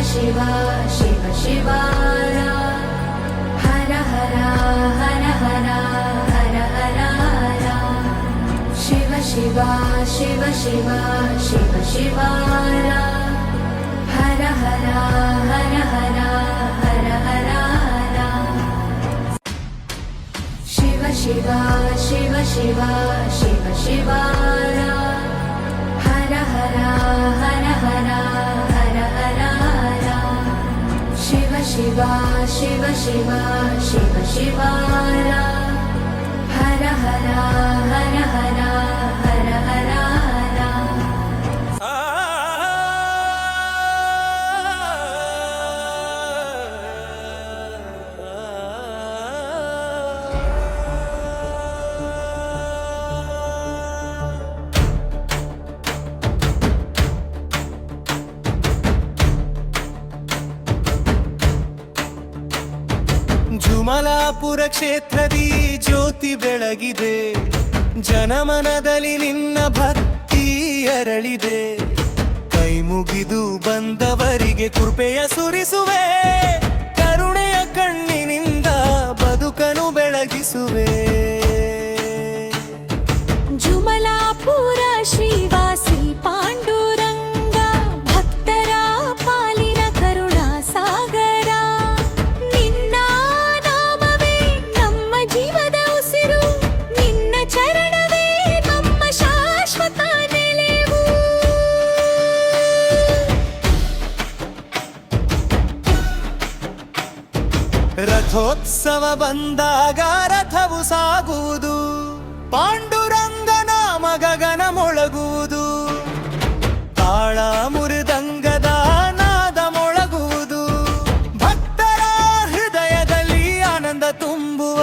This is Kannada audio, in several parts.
ಶಿವ ಶಿವ ಶಿವ ಹರ ಹರ ಹರ ಹರ ಹರ ಹರ ಶಿವ ಶಿವ ಶಿವ ಶಿವ ಶಿವ ಶಿವ ಹರ ಹರ ಹರ ಹರ ಹರ ಹರ ಶಿವ ಶಿವ ಶಿವ ಶಿವ ಶಿವ ಶಿವ ಹರ ಹರ ಹರ ಹರ ಹರ ಹರ ಶಿವ ಶಿವ ಶಿವ ಶಿವ ಶಿವ ಶಿವ ಹರ ಹರ ಹರ ಹರ ಹರ ಹರ ಜುಮಲಾಪುರ ಕ್ಷೇತ್ರದಿ ಜ್ಯೋತಿ ಬೆಳಗಿದೆ, ಜನಮನದಲ್ಲಿ ನಿನ್ನ ಭಕ್ತಿ ಅರಳಿದೆ. ಕೈ ಮುಗಿದು ಬಂದವರಿಗೆ ಕೃಪೆಯ ಸುರಿಸುವೆ, ಕರುಣೆಯ ಕಣ್ಣಿನಿಂದ ಬದುಕನು ಬೆಳಗಿಸುವೆ. ಜುಮಲಾಪುರ ಶ್ರೀವಾಸಿ ಪಾಂಡುರಂಗ, ಭಕ್ತರ ಪಾಲಿನ ಕರುಣಾ ಸಾಗರ. ನಿನ್ನ ನಾಮವೇ ನಮ್ಮ ಜೀವದ ಉಸಿರು, ನಿನ್ನ ಚರಣವೇ ನಮ್ಮ ಶಾಶ್ವತ ನೆಲೆವು. ರಥೋತ್ಸವ ಬಂದಾಗ ರಥವು ಸಾಗುವುದು, ಪಾಂಡುರಂಗ ನಾಮ ಗಗನ ಮೊಳಗುವುದು. ತಾಳ ಮುರಿದಂಗದ ನಾದ ಮೊಳಗುವುದು, ಭಕ್ತರ ಹೃದಯದಲ್ಲಿ ಆನಂದ ತುಂಬುವ.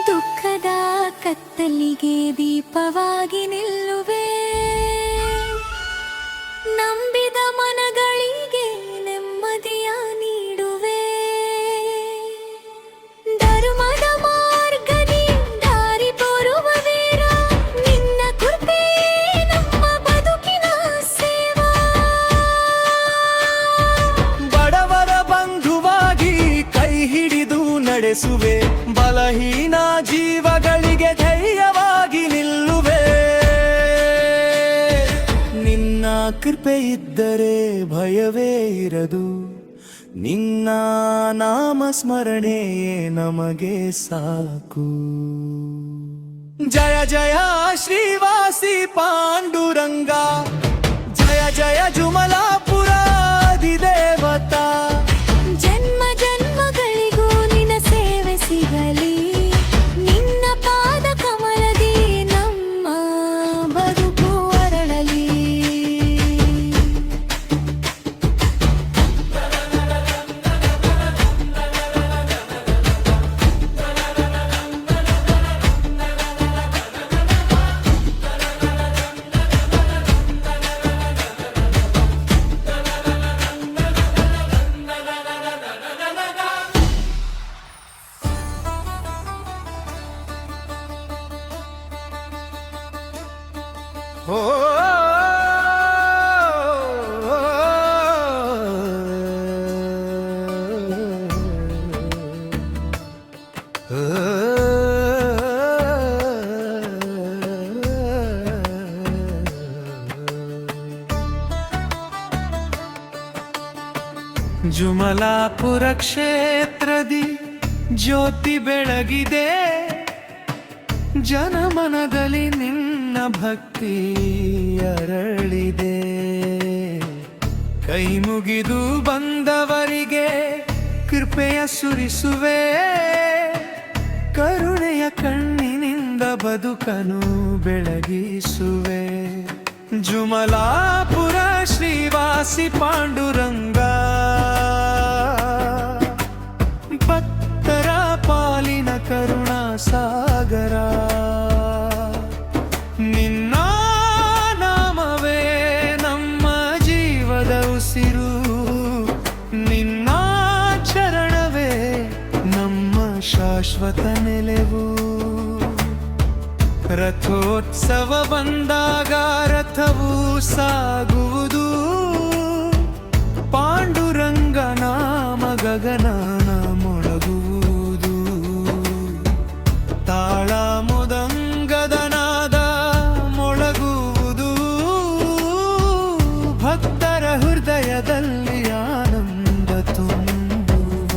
ದುಃಖದ ಕತ್ತಲಿಗೆ ದೀಪವಾಗಿ ನಿಲ್ಲುವೆ, ನಂಬಿದ ಮನಗಳಿಗೆ ನೆಮ್ಮದಿಯ ನೀಡುವೆ. ಧರ್ಮದ ಮಾರ್ಗದಿ ದಾರಿ ತೋರುವ ವೀರ, ನಿನ್ನ ಕೃಪೆ ನಮ್ಮ ಬದುಕಿನ ಸೇವಾ. ಬಡವರ ಬಂಧುವಾಗಿ ಕೈ ಹಿಡಿದು ನಡೆಸುವೆ, ಬಲಹೀನ ಜೀವಗಳಿಗೆ ಧೈರ್ಯವಾಗಿ ನಿಲ್ಲುವೆ. ನಿನ್ನ ಕೃಪೆ ಇದ್ದರೆ ಭಯವೇ ಇರದು, ನಿನ್ನ ನಾಮ ಸ್ಮರಣೆಯೇ ನಮಗೆ ಸಾಕು. ಜಯ ಜಯ ಶ್ರೀವಾಸಿ ಪಾಂಡುರಂಗ, ಜಯ ಜಯ ಜುಮಲಾಪುರ ಅಧಿದೇವತಾ. ಜನ್ಮ ಜನ್ಮಗಳಿಗೂ ನಿನ್ನ ಸೇವೆ ಸಿಗಲಿ, ನಿನ್ನ ಪಾದ ಕಮಲದಿ ನಮ್ಮ ಬದುಕು ಅರಳಲಿ. ಓ ಜುಮಲಾಪುರ ಕ್ಷೇತ್ರದಿ ಜ್ಯೋತಿ ಬೆಳಗಿದೆ, ಜನಮನದಲ್ಲಿ ನಿನ್ನ ಭಕ್ತಿ ಅರಳಿದೆ. ಕೈ ಮುಗಿದು ಬಂದವರಿಗೆ ಕೃಪೆಯ ಸುರಿಸುವೆ, ಕರುಣೆಯ ಕಣ್ಣಿನಿಂದ ಬದುಕನು ಬೆಳಗಿಸುವೆ. ಜುಮಲಾಪುರ ಶ್ರೀವಾಸಿ ಪಾಂಡುರಂಗ. ಉಸಿರು ನಿನ್ನ ಚರಣವೇ ನಮ್ಮ ಶಾಶ್ವತ ನೆಲೆವು. ರಥೋತ್ಸವ ಬಂದಾಗ ರಥವು ಸಾಗುವುದು, ಪಾಂಡುರಂಗ ನಾಮ ಗಗನಾನ ಮೊಳಗುವುದು. ತಾಳ ಮುದಂಗದ ನಾದ ಮೊಳಗುವುದು, ಭಕ್ತರ ಹೃದಯದಲ್ಲಿ ಆನಂದ ತುಂಬುವ.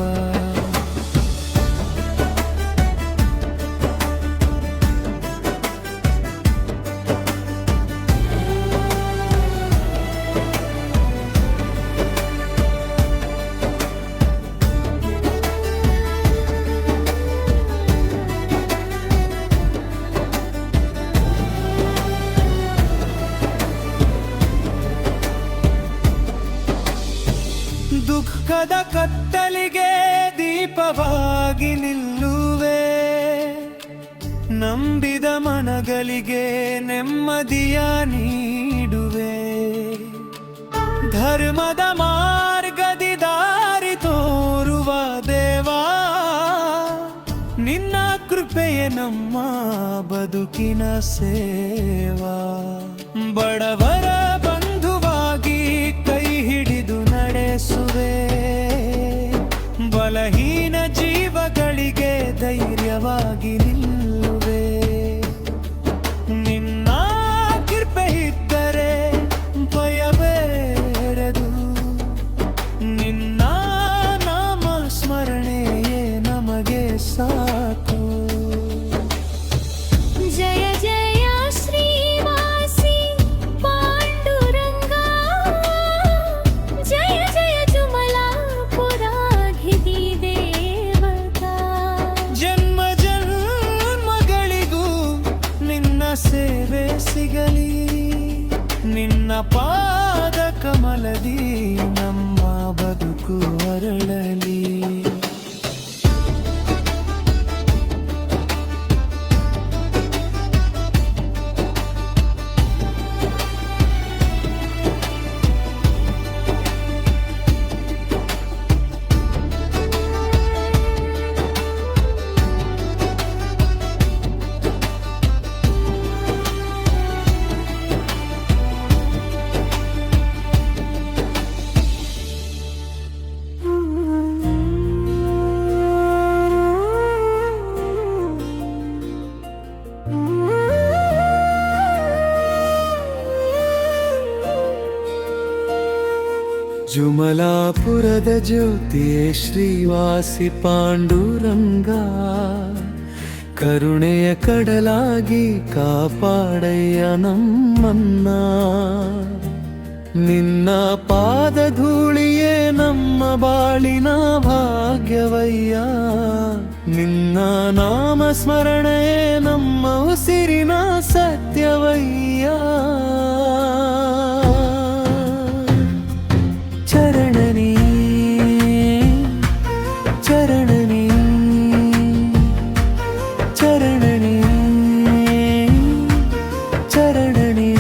ದುಃಖದ ಕತ್ತಲಿಗೆ ದೀಪವಾಗಿ ನಿಲ್ಲುವೆ, ನಂಬಿದ ಮನಗಳಿಗೆ ನೆಮ್ಮದಿಯ ನೀಡುವೆ. ಧರ್ಮದ ಮಾರ್ಗದಿ ದಾರಿ ತೋರುವ ದೇವಾ, ನಿನ್ನ ಕೃಪೆಯೇ ನಮ್ಮ ಬದುಕಿನ ಸೇವಾ. ಬಡವರ ಬಂಧುವಾಗಿ ಕೈ ಹಿಡಿದು ನಡೆಸುವೆ, ಬಲಹೀನ ಜೀವಗಳಿಗೆ ಧೈರ್ಯವಾಗಿ ನಿಲ್ಲುವೆ. ನಿನ್ನ ಕೃಪೆ ಇದ್ದರೆ ಭಯಬೇರದು, ನಿನ್ನ ನಾಮ ಸ್ಮರಣೆಯೇ ನಮಗೆ ಸಾಕು. ಜಯ ಜಯ ಶ್ರೀವಾಸಿ ಪಾಂಡುರಂಗ, ಜಯ ಜಯ ಜುಮಲಾಪುರಾಧಿದಿ ದೇವತಾ. ಜನ್ಮ ಜನ್ಮಗಳಿಗೂ ನಿನ್ನ ಸೇವೆ ಸಿಗಲಿ, ನಿನ್ನ ಪಾದ ಕಮಲದಿ ನಮ್ಮ ಬದುಕು ಅರಳಲಿ. ಜುಮಲಾಪುರದ ಜ್ಯೋತಿಯೇ ಶ್ರೀವಾಸಿ ಪಾಂಡುರಂಗ, ಕರುಣೆಯ ಕಡಲಾಗಿ ಕಾಪಾಡಯ್ಯ ನಮ್ಮನ್ನ. ನಿನ್ನ ಪಾದ ಧೂಳಿಯೇ ನಮ್ಮ ಬಾಳಿನ ಭಾಗ್ಯವಯ್ಯ, ನಿನ್ನ ನಾಮ ಸ್ಮರಣೆಯೇ ನಮ್ಮ ಉಸಿರಿನ ಸತ್ಯವಯ್ಯ. ಚರಣನಿ ಚರಣನಿ ಚರಣನಿ ಚರಣನಿ.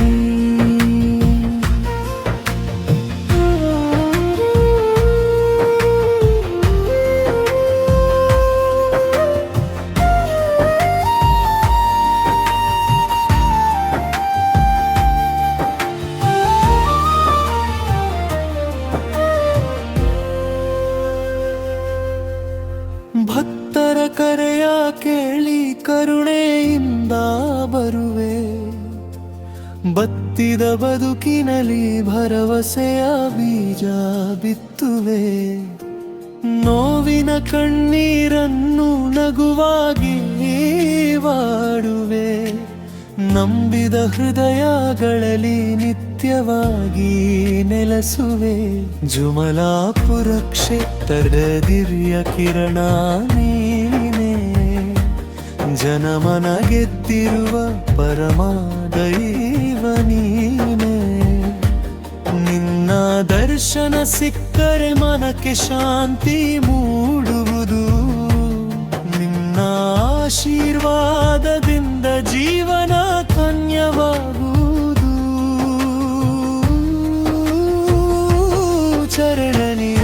ಭಕ್ತರ ಕರೆಯ ಕೇಳಿ ಕರುಣೆಯಿಂದ ಬರುವೆ, ಬತ್ತಿದ ಬದುಕಿನಲ್ಲಿ ಭರವಸೆಯ ಬೀಜ ಬಿತ್ತುವೆ. ನೋವಿನ ಕಣ್ಣೀರನ್ನು ನಗುವಾಗಿ ವಾಡುವೆ, ನಂಬಿದ ಹೃದಯಗಳಲ್ಲಿ ನಿತ್ಯವಾಗಿ ನೆಲೆಸುವೆ. ಜುಮಲಾಪುರ ಕ್ಷೇತ್ರದ ದಿವ್ಯ ಕಿರಣ ನೀನೇ, ಜನಮನ ಗೆದ್ದಿರುವ ಪರಮ ದೈವ ನೀನೇ. ನಿನ್ನ ದರ್ಶನ ಸಿಕ್ಕರೆ ಮನಕ್ಕೆ ಶಾಂತಿ ಮೂಡುವುದು, ನಿನ್ನ ಆಶೀರ್ವಾದದಿಂದ ಜೀವನ ಧನ್ಯವಾಗುವುದು. ಚರಣನಿ